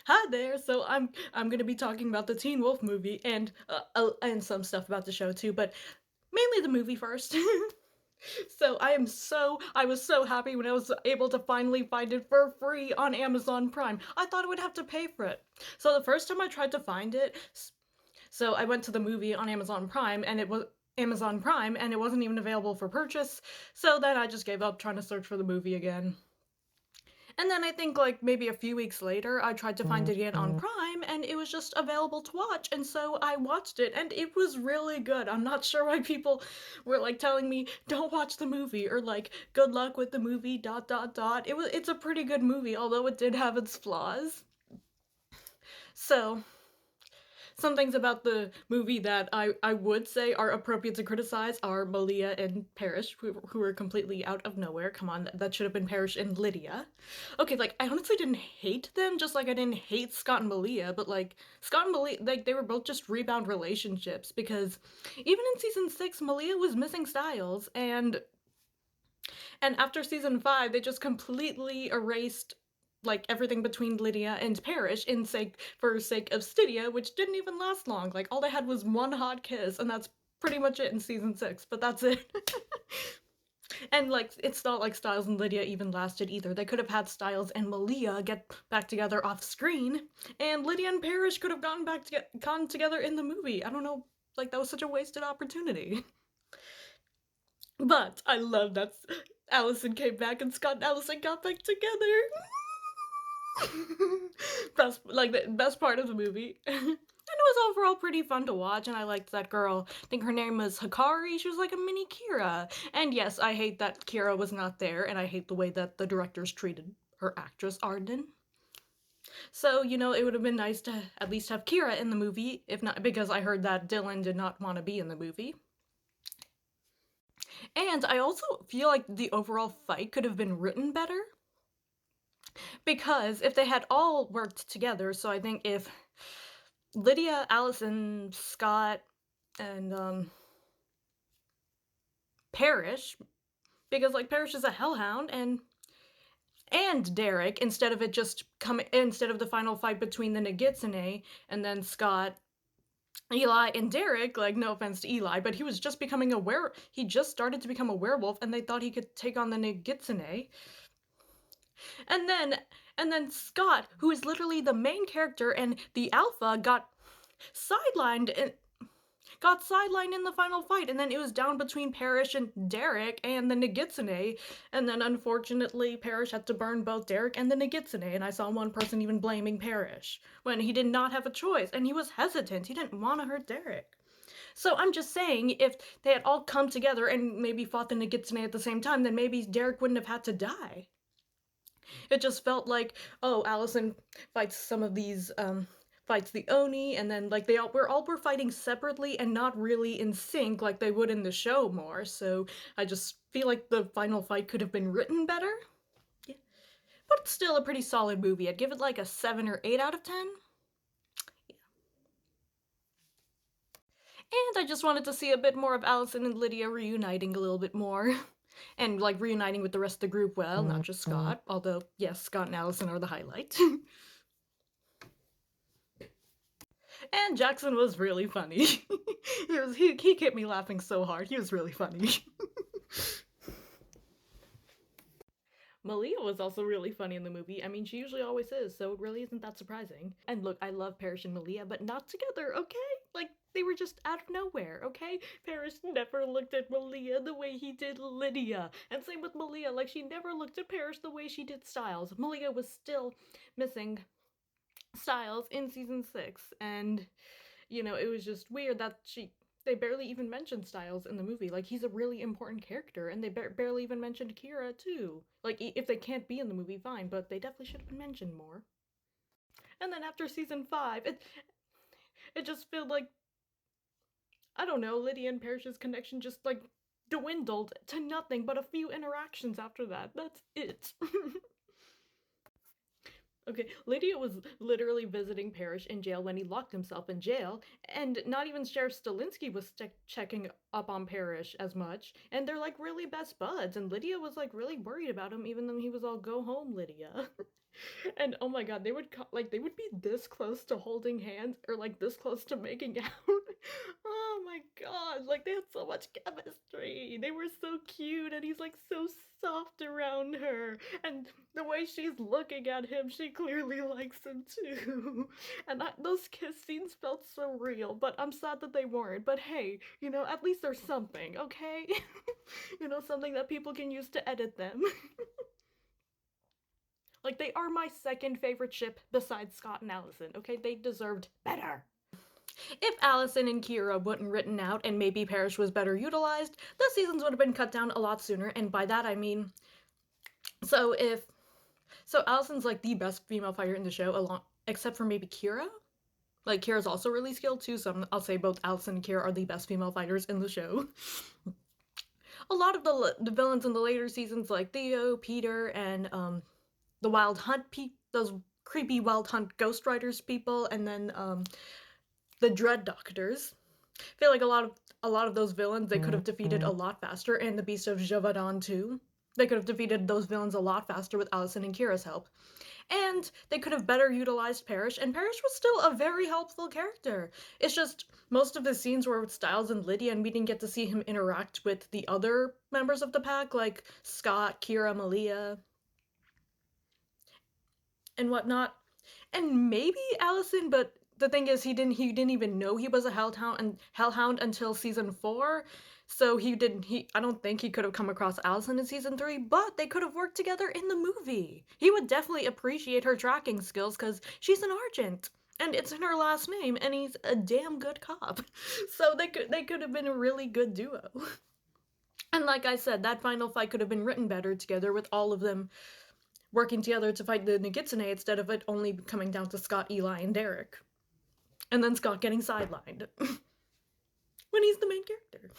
Hi there. So I'm gonna be talking about the Teen Wolf movie and some stuff about the show too, but mainly the movie first. So I was so happy when I was able to finally find it for free on Amazon Prime. I thought I would have to pay for it. So the first time I tried to find it, so I went to the movie on Amazon Prime and it wasn't even available for purchase. So then I just gave up trying to search for the movie again. And then I think like maybe a few weeks later, I tried to find it again on Prime and it was just available to watch. And so I watched it and it was really good. I'm not sure why people were like telling me don't watch the movie or like good luck with the movie dot dot dot. It's a pretty good movie, although it did have its flaws. So some things about the movie that I would say are appropriate to criticize are Malia and Parrish, who are completely out of nowhere. Come on, that should have been Parrish and Lydia. Okay, like, I honestly didn't hate them, just like I didn't hate Scott and Malia, but like, Scott and Malia, like, they were both just rebound relationships because even in season 6, Malia was missing Styles, and after season 5, they just completely erased like everything between Lydia and Parrish for sake of Stydia, which didn't even last long. Like all they had was one hot kiss, and that's pretty much it in season 6. But that's it. And like it's not like Styles and Lydia even lasted either. They could have had Styles and Malia get back together off screen, and Lydia and Parrish could have gone together in the movie. I don't know, like that was such a wasted opportunity. But I love that Allison came back and Scott and Allison got back together. The best part of the movie. And it was overall pretty fun to watch, and I liked that girl. I think her name was Hikari. She was like a mini Kira. And yes, I hate that Kira was not there, and I hate the way that the directors treated her actress, Arden. So, it would have been nice to at least have Kira in the movie, if not because I heard that Dylan did not want to be in the movie. And I also feel like the overall fight could have been written better because if they had all worked together, so I think if Lydia, Allison, Scott, and Parrish, because like Parrish is a hellhound, and Derek, instead of the final fight between the Nagitsune and then Scott, Eli, and Derek, like no offense to Eli, but he just started to become a werewolf, and they thought he could take on the Nagitsune. And then Scott, who is literally the main character and the alpha, sidelined and got sidelined in the final fight, and then it was down between Parrish and Derek and the Nagitsune, and then unfortunately Parrish had to burn both Derek and the Nagitsune, and I saw one person even blaming Parrish when he did not have a choice, and he was hesitant. He didn't want to hurt Derek. So I'm just saying, if they had all come together and maybe fought the Nagitsune at the same time, then maybe Derek wouldn't have had to die. It just felt like, oh, Allison fights some of these fights the Oni, and then like were fighting separately and not really in sync like they would in the show more. So I just feel like the final fight could have been written better. Yeah. But it's still a pretty solid movie. I'd give it like a 7 or 8 out of 10. Yeah. And I just wanted to see a bit more of Allison and Lydia reuniting a little bit more. And like reuniting with the rest of the group, well, not just Scott, although yes, Scott and Allison are the highlight. And Jackson was really funny. He kept me laughing so hard. He was really funny. Malia was also really funny in the movie. I mean, she usually always is, so it really isn't that surprising. And look, I love Parrish and Malia, but not together, okay? Like, they were just out of nowhere, okay? Parrish never looked at Malia the way he did Lydia. And same with Malia, like, she never looked at Parrish the way she did Styles. Malia was still missing Styles in season 6, and it was just weird that they barely even mentioned Styles in the movie. Like he's a really important character, and they barely even mentioned Kira too. Like if they can't be in the movie, fine, but they definitely should have been mentioned more. And then after season 5, it just felt like I don't know, Lydia and Parrish's connection just like dwindled to nothing but a few interactions after that. That's it. Okay, Lydia was literally visiting Parrish in jail when he locked himself in jail, and not even Sheriff Stalinsky was checking up on Parrish as much, and they're like really best buds, and Lydia was like really worried about him even though he was all go home Lydia. And oh my god, they would be this close to holding hands or like this close to making out. Oh my god, like they had so much chemistry. They were so cute and he's like so soft around her. And the way she's looking at him, she clearly likes him too. And those kiss scenes felt so real, but I'm sad that they weren't. But hey, you know, at least there's something, okay? You know, something that people can use to edit them. Like, they are my second favorite ship besides Scott and Allison, okay? They deserved better. If Allison and Kira weren't written out and maybe Parrish was better utilized, the seasons would have been cut down a lot sooner, and by that I mean, so if, so Allison's like the best female fighter in the show, along, except for maybe Kira? Like, Kira's also really skilled too, so I'll say both Allison and Kira are the best female fighters in the show. A lot of the villains in the later seasons, like Theo, Peter, and the Wild Hunt those creepy Wild Hunt Ghost Riders people, and then the Dread Doctors. I feel like a lot of those villains they could have defeated a lot faster, and the Beast of Javadon too. They could have defeated those villains a lot faster with Allison and Kira's help. And they could have better utilized Parrish, and Parrish was still a very helpful character. It's just most of the scenes were with Stiles and Lydia, and we didn't get to see him interact with the other members of the pack, like Scott, Kira, Malia, and whatnot. And maybe Allison, but the thing is he didn't even know he was a hellhound until season 4. So I don't think he could have come across Allison in season 3, but they could have worked together in the movie. He would definitely appreciate her tracking skills cuz she's an Argent and it's in her last name and he's a damn good cop. So they could have been a really good duo. And like I said, that final fight could have been written better together with all of them working together to fight the Nogitsune instead of it only coming down to Scott, Eli, and Derek. And then Scott getting sidelined. When he's the main character.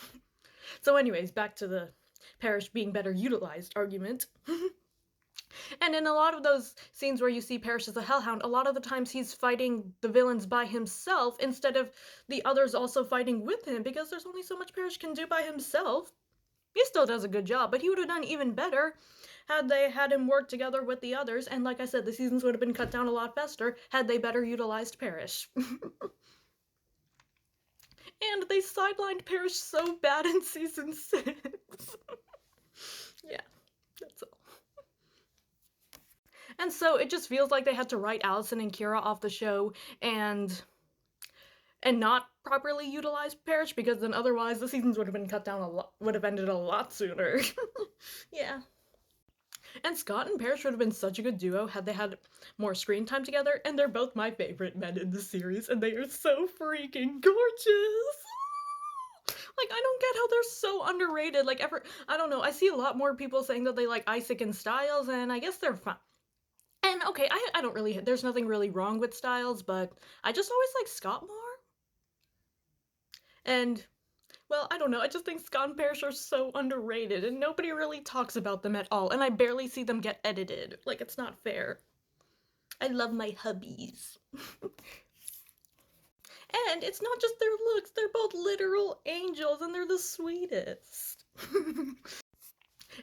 So anyways, back to the Parrish being better utilized argument. And in a lot of those scenes where you see Parrish as a hellhound, a lot of the times he's fighting the villains by himself instead of the others also fighting with him, because there's only so much Parrish can do by himself. He still does a good job, but he would have done even better had they had him work together with the others, and like I said, the seasons would have been cut down a lot faster had they better utilized Parrish. And they sidelined Parrish so bad in season 6. Yeah, that's all. And so it just feels like they had to write Allison and Kira off the show and not properly utilize Parrish, because then otherwise the seasons would have been cut down would have ended a lot sooner. Yeah. And Scott and Parrish would have been such a good duo had they had more screen time together, and they're both my favorite men in the series, and they are so freaking gorgeous! Like, I don't get how they're so underrated. Like, I don't know, I see a lot more people saying that they like Isaac and Stiles, and I guess they're fine. And okay, I don't really, there's nothing really wrong with Stiles, but I just always like Scott more. And well, I don't know, I just think Scott and Parrish are so underrated, and nobody really talks about them at all, and I barely see them get edited. Like, it's not fair. I love my hubbies. And it's not just their looks, they're both literal angels, and they're the sweetest.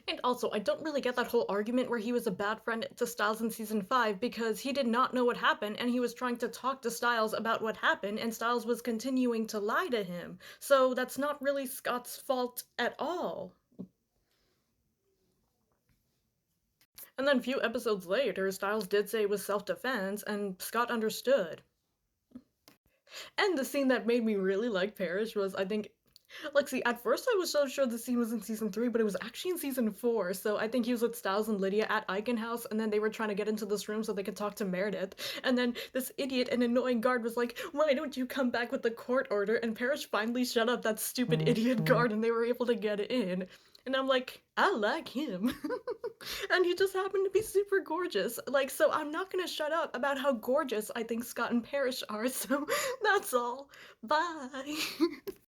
And also, I don't really get that whole argument where he was a bad friend to Stiles in season 5, because he did not know what happened and he was trying to talk to Stiles about what happened, and Stiles was continuing to lie to him. So that's not really Scott's fault at all. And then a few episodes later, Stiles did say it was self-defense, and Scott understood. And the scene that made me really like Parrish was, I think, like, see, at first I was so sure the scene was in season 3, but it was actually in season 4. So I think he was with Stiles and Lydia at Icon House, and then they were trying to get into this room so they could talk to Meredith. And then this idiot and annoying guard was like, "Why don't you come back with the court order?" And Parrish finally shut up that stupid idiot guard, and they were able to get in. And I'm like, I like him. And he just happened to be super gorgeous. Like, so I'm not gonna shut up about how gorgeous I think Scott and Parrish are, so that's all. Bye.